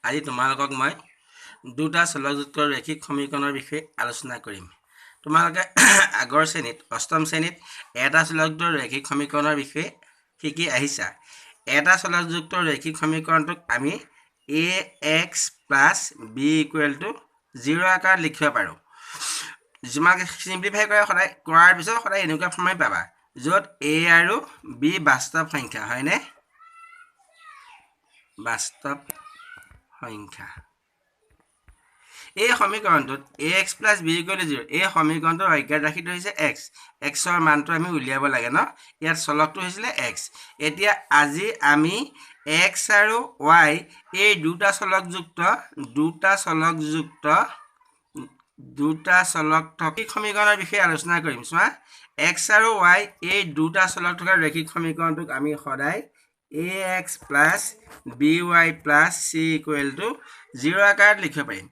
আজি তোমালোকক মই দুটা চলকযুক্ত ৰৈখিক সমীকৰণৰ বিষয়ে আলোচনা কৰিম। তোমালোকে আগৰ শ্ৰেণীত অষ্টম শ্ৰেণীত এটা চলকযুক্ত ৰৈখিক সমীকৰণৰ বিষয়ে শিকি আহিছা। এটা চলকযুক্ত ৰৈখিক সমীকৰণটোক আমি ax + b = 0 আকাৰত লিখিব পাৰোঁ। তোমালোকে সিম্পলিফাই কৰাৰ পিছত সদায় এনেকুৱা ফৰ্মেট পাবা, য'ত a আৰু b বাস্তৱ সংখ্যা হয়নে? বাস্তৱ সংখ্যা। এই সমীকৰণটোত ax + b = 0, এই সমীকৰণটোৰ অজ্ঞাত ৰাশিটো হৈছে x। xৰ মানটো আমি উলিয়াব লাগে ন। ইয়াত চলকটো হৈছিলে x। এতিয়া আজি আমি x আৰু y এই দুটা চলক থকা সমীকৰণৰ বিষয়ে আলোচনা কৰিম। চোৱা, x আৰু y এই দুটা চলক থকা ৰৈখিক সমীকৰণটোক আমি সদায় ax + by + c = 0 আকাৰত লিখিব পাৰিম।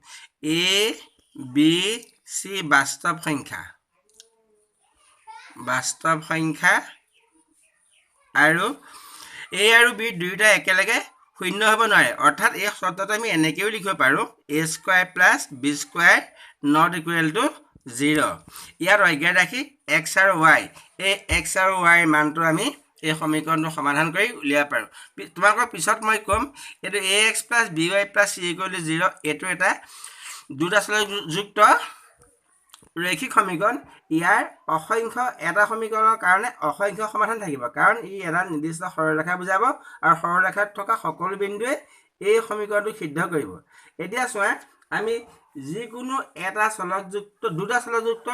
a, b, c বাস্তৱ সংখ্যা আৰু a আৰু b দুয়োটা একেলগে শূন্য হ'ব নোৱাৰে। অৰ্থাৎ এই শব্দটো আমি এনেকৈও লিখিব পাৰোঁ, a² + b² ≠ 0। ইয়াৰ অজ্ঞাত ৰাশি x আৰু y। এই x আৰু y মানটো আমি এই সমীকৰণটো সমাধান কৰি উলিয়াব পাৰোঁ। তোমালোকক পিছত মই ক'ম, এইটো ax + by + c = 0 এইটো এটা দুটা চলকযুক্ত ৰৈখিক সমীকৰণ। ইয়াৰ এটা সমীকৰণৰ কাৰণে অসংখ্য সমাধান থাকিব, কাৰণ ই এটা নিৰ্দিষ্ট সৰলৰেখা বুজাব আৰু সৰলৰেখাত থকা সকলো বিন্দুৱে এই সমীকৰণটো সিদ্ধ কৰিব। এতিয়া চোৱা, আমি যিকোনো দুটা চলকযুক্ত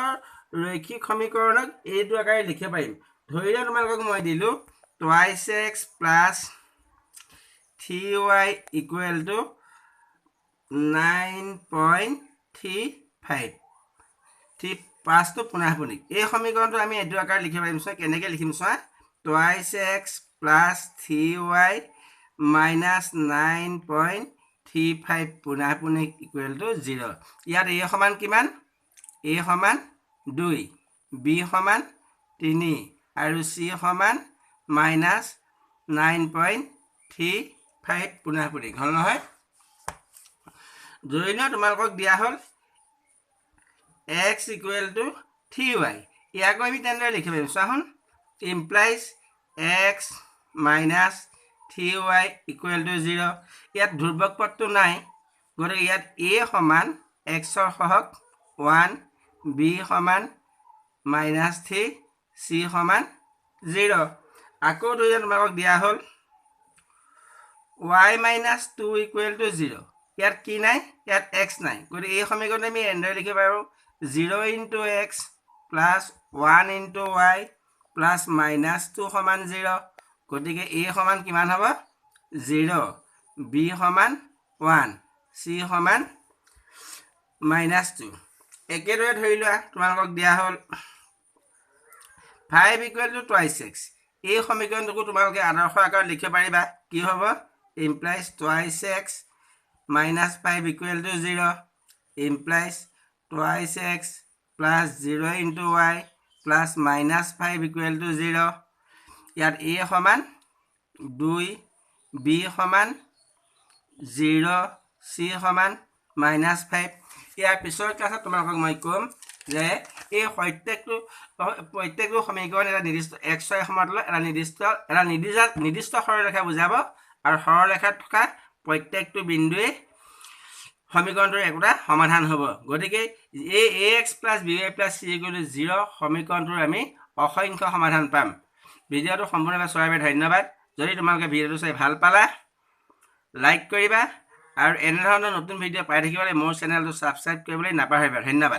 ৰৈখিক সমীকৰণক এইটো আকাৰে লিখিব পাৰিম। ধৰি লওক তোমালোকক মই দিলোঁ 2x + 3y = 9.35। 5টো পুনাপুনিক। এই সমীকৰণটো আমি এইটো আকাৰে লিখিব পাৰিম। চোৱা কেনেকৈ লিখিম, চোৱা 2x + 3y - 9.35 পুনাপুনিক = 0। ইয়াত a সমান কিমান? a সমান 2, b সমান 3 আৰু c সমান -9.35 পুনাপুনিক। হ'ল নহয়? ধৰি লোৱা তোমালোকক দিয়া হ'ল x = 3y। ইয়াকো আমি তেনেদৰে লিখিব পাৰিম। চোৱাচোন, ইমপ্লাইজ x - 3y = 0। ইয়াত ধ্ৰুৱক পদটো নাই, গতিকে ইয়াত a সমান x ৰ সহগ 1, b সমান -3, c সমান 0। আকৌ ধৰি লোৱা তোমালোকক দিয়া হ'ল y - 2 = 0। ইয়াত কি নাই? ইয়াত x নাই, গতিকে এই সমীকৰণটো আমি এনেদৰে লিখিব পাৰোঁ, 0 × x + 1 × y + -2 সমান 0। গতিকে a সমান কিমান হ'ব? 0, b সমান 1, c সমান -2। একেদৰে ধৰি লোৱা তোমালোকক দিয়া হ'ল 5 = 2x। এই সমীকৰণটোকো তোমালোকে আদৰ্শ আকাৰত লিখিব পাৰিবা। কি হ'ব? Implies 2x - 5 = 0, implies 2x + 0 × y + -5 = 0। ইয়াত a সমান 2, b সমান 0, c সমান -5। ইয়াৰ পিছৰ ক্লাছত তোমালোকক মই ক'ম যে এই প্ৰত্যেকটো সমীকৰণ এটা নিৰ্দিষ্ট xy সমতলত এটা নিৰ্দিষ্ট সৰলৰেখা বুজাব আৰু সৰলৰেখাত থকা প্ৰত্যেকটো বিন্দুৱে সমীকৰণটোৰ একোটা সমাধান হ'ব। গতিকে এই ax + by + c = 0 সমীকৰণটোৰ আমি অসংখ্য সমাধান পাম। ভিডিঅ'টো সম্পূৰ্ণভাৱে চোৱাৰ বাবে ধন্যবাদ। যদি তোমালোকে ভিডিঅ'টো চাই ভাল পালা, লাইক কৰিবা আৰু এনেধৰণৰ নতুন ভিডিঅ' পাই থাকিবলৈ মোৰ চেনেলটো ছাবস্ক্ৰাইব কৰিবলৈ নাপাহৰিবা। ধন্যবাদ।